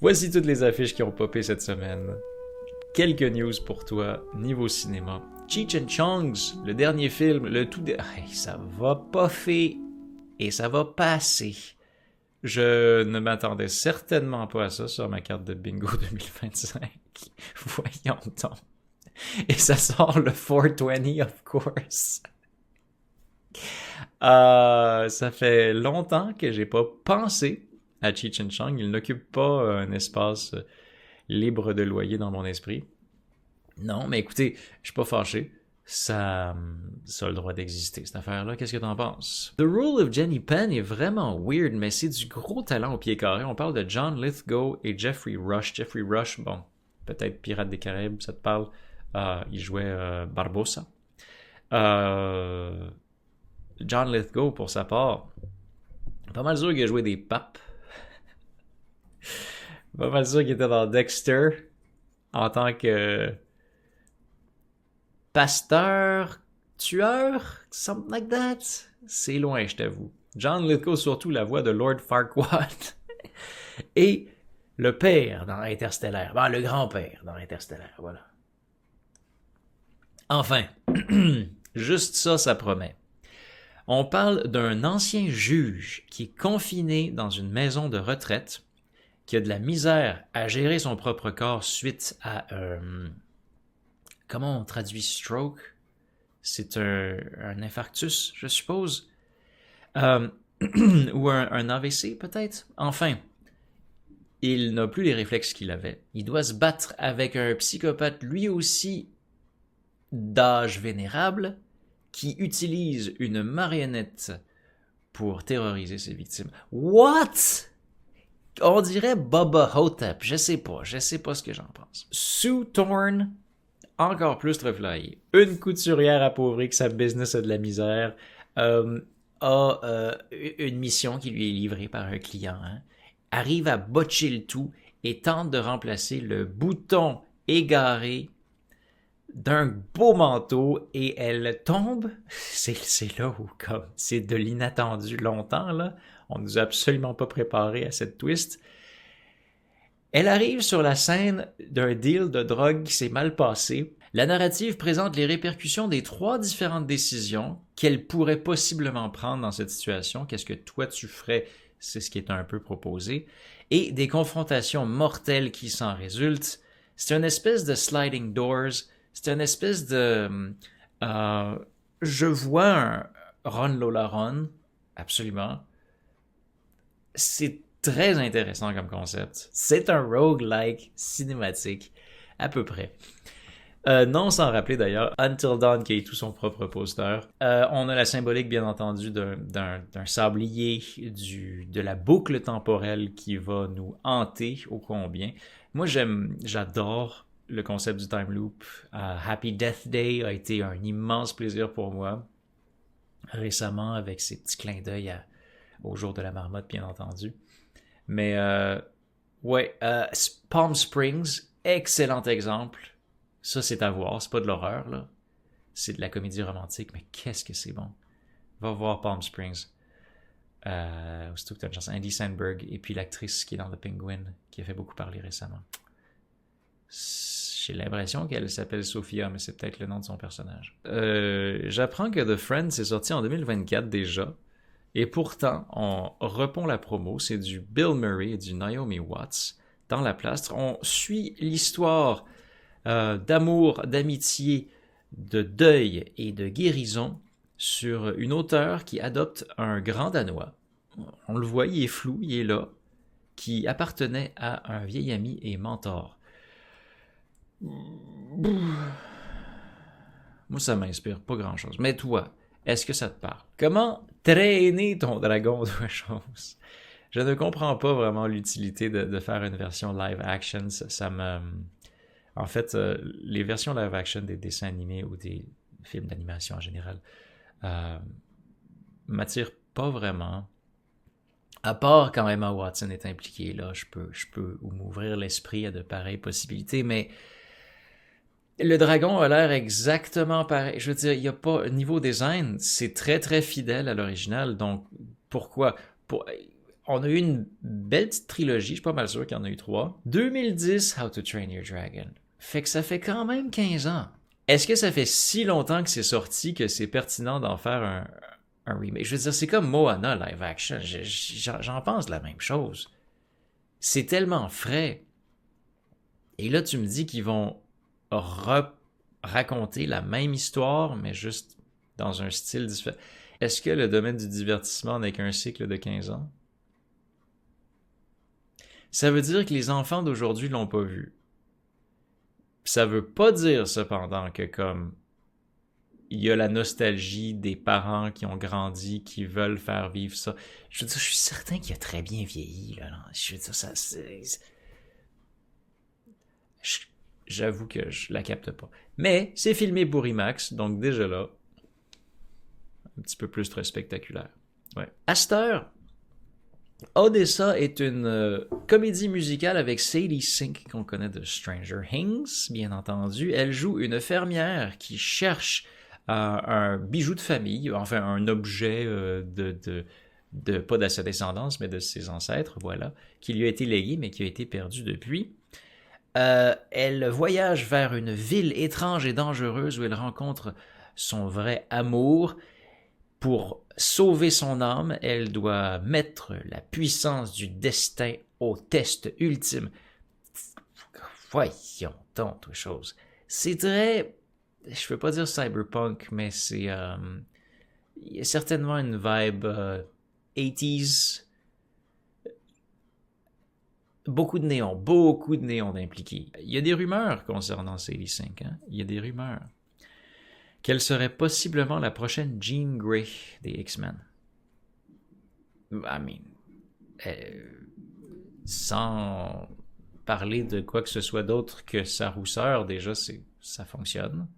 Voici toutes les affiches qui ont popé cette semaine. Quelques news pour toi, niveau cinéma. Cheech and Chong's, le dernier film, Hey, ça va poffer et ça va passer. Je ne m'attendais certainement pas à ça sur ma carte de bingo 2025. Voyons donc. Et ça sort le 420, of course. Ça fait longtemps que j'ai pas pensé à Cheech and Chong. Il n'occupe pas un espace libre de loyer dans mon esprit. Non, mais écoutez, je suis pas fâché. Ça a le droit d'exister, cette affaire-là. Qu'est-ce que t'en penses? The Rule of Jenny Penn est vraiment weird, mais c'est du gros talent au pied carré. On parle de John Lithgow et Jeffrey Rush. Jeffrey Rush, bon, peut-être Pirates des Caraïbes, ça te parle. Il jouait Barbossa. John Lithgow, pour sa part, pas mal sûr qu'il a joué des papes. Pas mal sûr qu'il était dans Dexter en tant que pasteur, tueur, something like that. C'est loin, je t'avoue. John Lithgow, surtout la voix de Lord Farquaad. Et le père dans Interstellaire. Ben, le grand-père dans Interstellaire, voilà. Enfin, juste ça promet. On parle d'un ancien juge qui est confiné dans une maison de retraite, qui a de la misère à gérer son propre corps suite à comment on traduit stroke? C'est un infarctus, je suppose. Ou un AVC, peut-être? Enfin, il n'a plus les réflexes qu'il avait. Il doit se battre avec un psychopathe, lui aussi d'âge vénérable, qui utilise une marionnette pour terroriser ses victimes. What? On dirait Bubba Hotep. Je sais pas ce que j'en pense. Sue Thorne, encore plus reflyé. Une couturière appauvrie que sa business a de la misère, a une mission qui lui est livrée par un client, arrive à botcher le tout et tente de remplacer le bouton égaré d'un beau manteau et elle tombe. C'est là où, comme, c'est de l'inattendu longtemps, là. On nous a absolument pas préparé à cette twist. Elle arrive sur la scène d'un deal de drogue qui s'est mal passé. La narrative présente les répercussions des 3 différentes décisions qu'elle pourrait possiblement prendre dans cette situation. Qu'est-ce que toi tu ferais? C'est ce qui est un peu proposé. Et des confrontations mortelles qui s'en résultent. C'est une espèce de sliding doors. C'est une espèce de... je vois un Run Lola Run, absolument. C'est très intéressant comme concept. C'est un roguelike cinématique, à peu près. Non sans rappeler d'ailleurs Until Dawn qui a tout son propre poster. On a la symbolique bien entendu d'un sablier, de la boucle temporelle qui va nous hanter ô combien. Moi j'adore le concept du time loop. Happy Death Day a été un immense plaisir pour moi. Récemment avec ses petits clins d'œil au jour de la marmotte bien entendu. Mais ouais, Palm Springs, excellent exemple. Ça, c'est à voir. C'est pas de l'horreur, là. C'est de la comédie romantique, mais qu'est-ce que c'est bon. Va voir Palm Springs. Aussitôt que t'as une chance. Andy Samberg, et puis l'actrice qui est dans The Penguin, qui a fait beaucoup parler récemment. J'ai l'impression qu'elle s'appelle Sophia, mais c'est peut-être le nom de son personnage. J'apprends que The Friends est sorti en 2024 déjà. Et pourtant, on repond la promo. C'est du Bill Murray et du Naomi Watts dans la plastre. On suit l'histoire d'amour, d'amitié, de deuil et de guérison sur une auteure qui adopte un grand Danois. On le voit, il est flou, il est là, qui appartenait à un vieil ami et mentor. Moi, ça m'inspire pas grand-chose. Mais toi, est-ce que ça te parle? Comment traîner ton dragon de chose? Je ne comprends pas vraiment l'utilité de faire une version live action. Ça me... En fait, les versions live action des dessins animés ou des films d'animation en général m'attirent pas vraiment. À part quand Emma Watson est impliquée, là, je peux m'ouvrir l'esprit à de pareilles possibilités, mais le dragon a l'air exactement pareil. Je veux dire, il y a pas... Niveau design, c'est très très fidèle à l'original, donc pourquoi... on a eu une belle petite trilogie, je suis pas mal sûr qu'il y en a eu 3. 2010, How to Train Your Dragon. Fait que ça fait quand même 15 ans. Est-ce que ça fait si longtemps que c'est sorti que c'est pertinent d'en faire un remake? Je veux dire, c'est comme Moana live action. J'en pense la même chose. C'est tellement frais. Et là, tu me dis qu'ils vont raconter la même histoire, mais juste dans un style différent. Est-ce que le domaine du divertissement n'est qu'un cycle de 15 ans? Ça veut dire que les enfants d'aujourd'hui l'ont pas vu. Ça veut pas dire cependant que comme il y a la nostalgie des parents qui ont grandi, qui veulent faire vivre ça. Je veux dire, je suis certain qu'il a très bien vieilli, là. Je veux dire, ça, j'avoue que je la capte pas. Mais c'est filmé pour IMAX, donc déjà là, un petit peu plus très spectaculaire. Ouais. À cette heure, Odessa est une comédie musicale avec Sadie Sink, qu'on connaît de Stranger Things, bien entendu. Elle joue une fermière qui cherche un bijou de famille, enfin un objet pas de sa descendance, mais de ses ancêtres, voilà, qui lui a été légué, mais qui a été perdu depuis. Elle voyage vers une ville étrange et dangereuse où elle rencontre son vrai amour. Pour sauver son âme, elle doit mettre la puissance du destin au test ultime. Voyons donc, autre chose. C'est très... Je veux pas dire cyberpunk, mais c'est... il y a certainement une vibe 80s. Beaucoup de néons impliqués. Il y a des rumeurs concernant Sadie Sink. Hein? Il y a des rumeurs qu'elle serait possiblement la prochaine Jean Grey des X-Men. I mean, sans parler de quoi que ce soit d'autre que sa rousseur, déjà, ça fonctionne.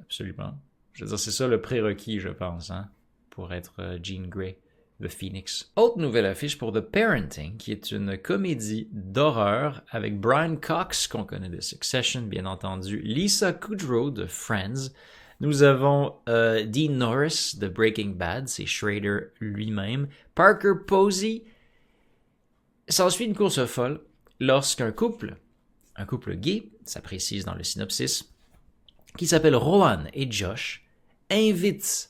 Absolument. Je veux dire, c'est ça le prérequis, je pense, hein, pour être Jean Grey, The Phoenix. Autre nouvelle affiche pour The Parenting, qui est une comédie d'horreur avec Brian Cox, qu'on connaît de Succession, bien entendu, Lisa Kudrow de Friends. Nous avons Dean Norris de Breaking Bad, c'est Schrader lui-même. Parker Posey. S'ensuit une course folle lorsqu'un couple gay, ça précise dans le synopsis, qui s'appelle Rohan et Josh, invite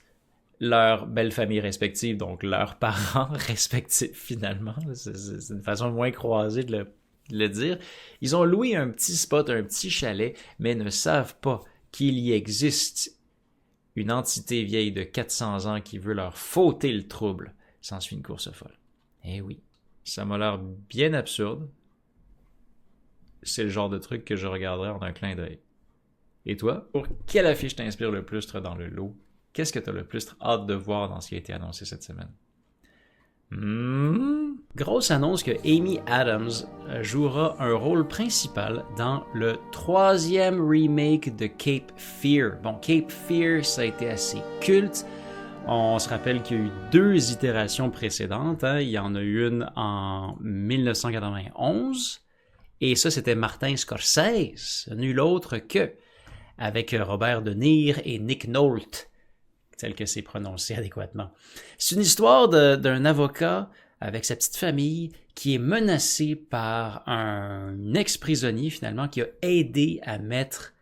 leurs belles familles respectives, donc leurs parents respectifs finalement. C'est une façon moins croisée de le dire. Ils ont loué un petit spot, un petit chalet, mais ne savent pas qu'il y existe une entité vieille de 400 ans qui veut leur fauter le trouble. S'ensuit une course folle. Eh oui, ça m'a l'air bien absurde. C'est le genre de truc que je regarderais en un clin d'œil. Et toi, pour quelle affiche t'inspire le plus dans le lot? Qu'est-ce que tu as le plus hâte de voir dans ce qui a été annoncé cette semaine? Grosse annonce que Amy Adams jouera un rôle principal dans le 3e remake de Cape Fear. Bon, Cape Fear, ça a été assez culte. On se rappelle qu'il y a eu 2 itérations précédentes. Hein. Il y en a eu une en 1991. Et ça, c'était Martin Scorsese, nul autre que avec Robert De Niro et Nick Nolte, tel que c'est prononcé adéquatement. C'est une histoire d'un avocat avec sa petite famille qui est menacé par un ex-prisonnier finalement qui a aidé à mettre...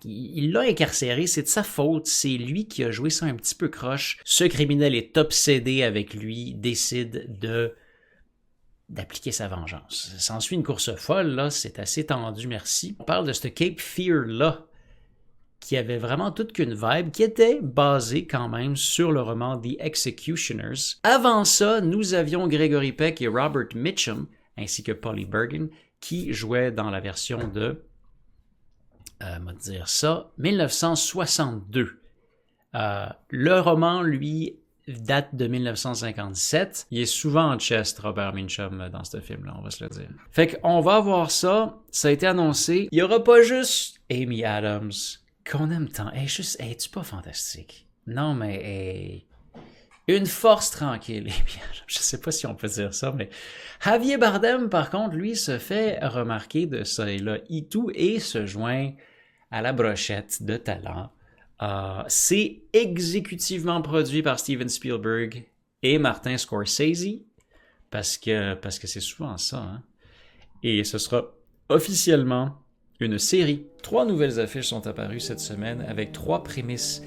Il l'a incarcéré, c'est de sa faute, c'est lui qui a joué ça un petit peu croche. Ce criminel est obsédé avec lui, décide d'appliquer sa vengeance. S'ensuit une course folle, là, c'est assez tendu, merci. On parle de ce Cape Fear-là, qui avait vraiment toute qu'une vibe, qui était basée quand même sur le roman The Executioners. Avant ça, nous avions Gregory Peck et Robert Mitchum, ainsi que Polly Bergen, qui jouaient dans la version de, 1962. Le roman, lui, date de 1957. Il est souvent en chest, Robert Mitchum, dans ce film-là, on va se le dire. Fait qu'on va avoir ça, ça a été annoncé. Il y aura pas juste Amy Adams, qu'on aime tant. Es-tu pas fantastique? Non, mais une force tranquille. Je sais pas si on peut dire ça, mais Javier Bardem, par contre, lui, se fait remarquer de ça et là, et se joint à la brochette de talent. C'est exécutivement produit par Steven Spielberg et Martin Scorsese. Parce que c'est souvent ça, hein. Et ce sera officiellement une série. 3 nouvelles affiches sont apparues cette semaine avec 3 prémices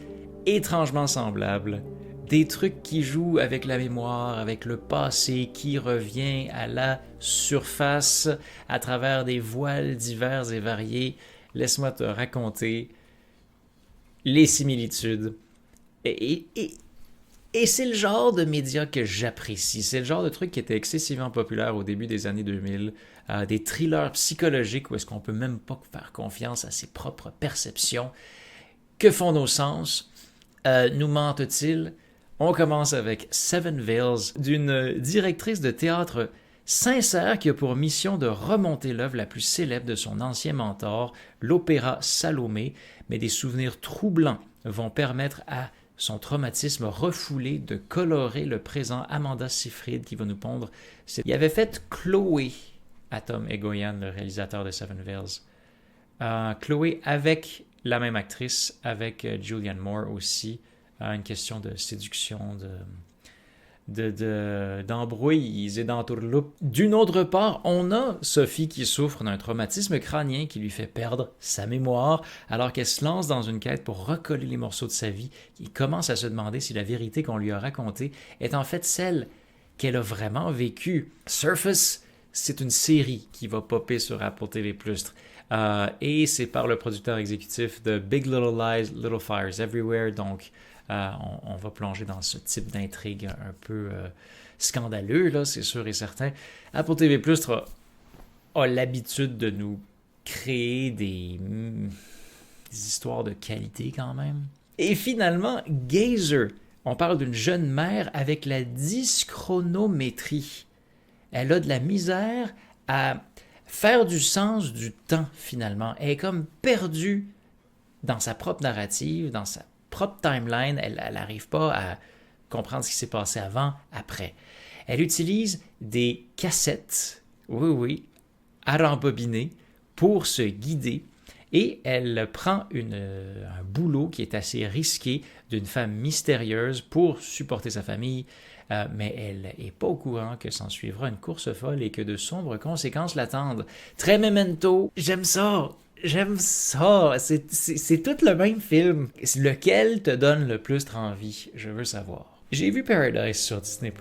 étrangement semblables. Des trucs qui jouent avec la mémoire, avec le passé, qui revient à la surface à travers des voiles divers et variés. Laisse-moi te raconter les similitudes. Et c'est le genre de médias que j'apprécie. C'est le genre de truc qui était excessivement populaire au début des années 2000. Des thrillers psychologiques où est-ce qu'on peut même pas faire confiance à ses propres perceptions. Que font nos sens? Nous mentent-ils? On commence avec Seven Veils, d'une directrice de théâtre sincère qui a pour mission de remonter l'œuvre la plus célèbre de son ancien mentor, l'opéra Salomé, mais des souvenirs troublants vont permettre à son traumatisme refoulé de colorer le présent. Amanda Seyfried qui va nous pondre. Il avait fait Chloé à Tom Egoyan, le réalisateur de Seven Veils. Chloé avec la même actrice, avec Julianne Moore aussi. Une question de séduction, d'embrouilles et d'entourloupes. D'une autre part, on a Sophie qui souffre d'un traumatisme crânien qui lui fait perdre sa mémoire alors qu'elle se lance dans une quête pour recoller les morceaux de sa vie et commence à se demander si la vérité qu'on lui a racontée est en fait celle qu'elle a vraiment vécue. Surface, c'est une série qui va popper sur Apple TV+. Et c'est par le producteur exécutif de Big Little Lies, Little Fires Everywhere, donc on va plonger dans ce type d'intrigue un peu scandaleux, là, c'est sûr et certain. Apple TV+ a l'habitude de nous créer des histoires de qualité quand même. Et finalement, Gazer. On parle d'une jeune mère avec la dyschronométrie. Elle a de la misère à faire du sens du temps, finalement. Elle est comme perdue dans sa propre narrative, dans sa propre timeline, elle n'arrive pas à comprendre ce qui s'est passé avant, après. Elle utilise des cassettes, oui, à rembobiner pour se guider et elle prend un boulot qui est assez risqué d'une femme mystérieuse pour supporter sa famille, mais elle n'est pas au courant que s'en suivra une course folle et que de sombres conséquences l'attendent. Très Memento, j'aime ça! J'aime ça. C'est tout le même film. Lequel te donne le plus envie? Je veux savoir. J'ai vu Paradise sur Disney+,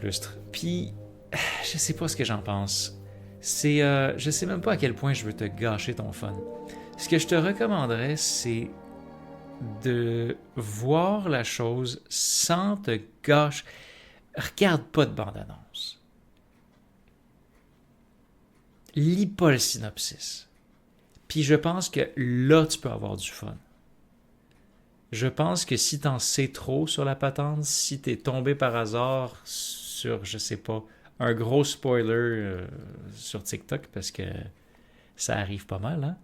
puis je sais pas ce que j'en pense. Je sais même pas à quel point je veux te gâcher ton fun. Ce que je te recommanderais, c'est de voir la chose sans te gâcher. Regarde pas de bande-annonce. Lis pas le synopsis. Puis je pense que là, tu peux avoir du fun. Je pense que si t'en sais trop sur la patente, si t'es tombé par hasard sur, je sais pas, un gros spoiler sur TikTok, parce que ça arrive pas mal, hein?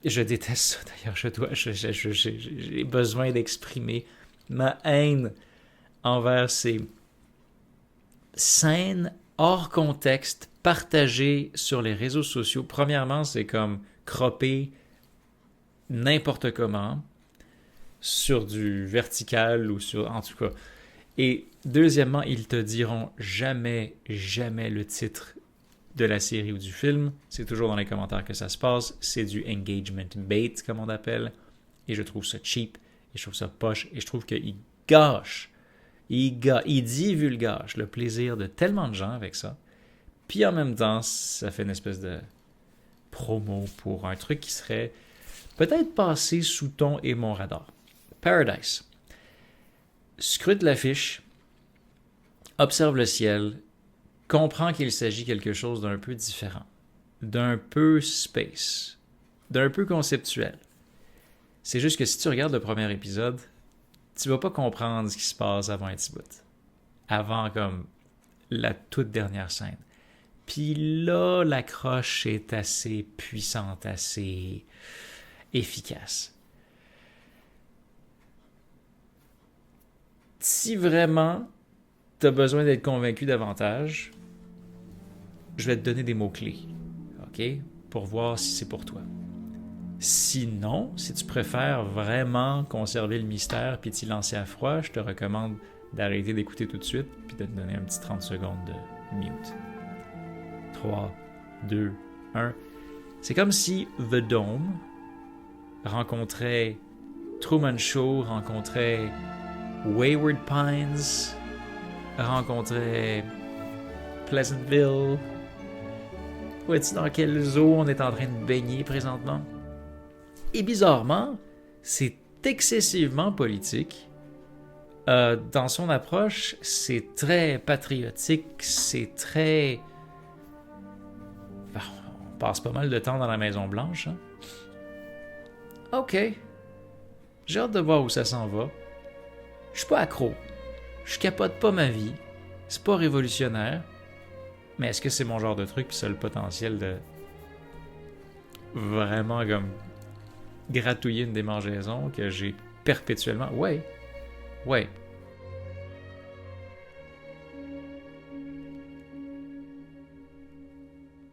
Je déteste ça, d'ailleurs. J'ai besoin d'exprimer ma haine envers ces scènes hors contexte partagées sur les réseaux sociaux. Premièrement, c'est comme croppé n'importe comment sur du vertical ou sur... En tout cas. Et deuxièmement, ils te diront jamais le titre de la série ou du film. C'est toujours dans les commentaires que ça se passe. C'est du engagement bait, comme on appelle. Et je trouve ça cheap. Et je trouve ça poche. Et je trouve qu'il gâche. Il divulgage le plaisir de tellement de gens avec ça. Puis en même temps, ça fait une espèce de promo pour un truc qui serait peut-être passé sous ton et mon radar. Paradise. Scrute l'affiche, observe le ciel, comprends qu'il s'agit de quelque chose d'un peu différent, d'un peu space, d'un peu conceptuel. C'est juste que si tu regardes le premier épisode, tu vas pas comprendre ce qui se passe avant un petit bout. Avant comme la toute dernière scène. Puis là, l'accroche est assez puissante, assez efficace. Si vraiment tu as besoin d'être convaincu davantage, je vais te donner des mots-clés, ok? Pour voir si c'est pour toi. Sinon, si tu préfères vraiment conserver le mystère puis t'y lancer à froid, je te recommande d'arrêter d'écouter tout de suite puis de te donner un petit 30 secondes mute. 3, 2, 1. C'est comme si The Dome rencontrait Truman Show, rencontrait Wayward Pines, rencontrait Pleasantville. Vois-tu dans quelle zoo on est en train de baigner présentement? Et bizarrement, c'est excessivement politique. Dans son approche, c'est très patriotique, c'est très... On passe pas mal de temps dans la Maison Blanche. Hein? Ok. J'ai hâte de voir où ça s'en va. Je suis pas accro. Je capote pas ma vie. C'est pas révolutionnaire. Mais est-ce que c'est mon genre de truc, puis ça a le potentiel de vraiment comme gratouiller une démangeaison que j'ai perpétuellement? Ouais.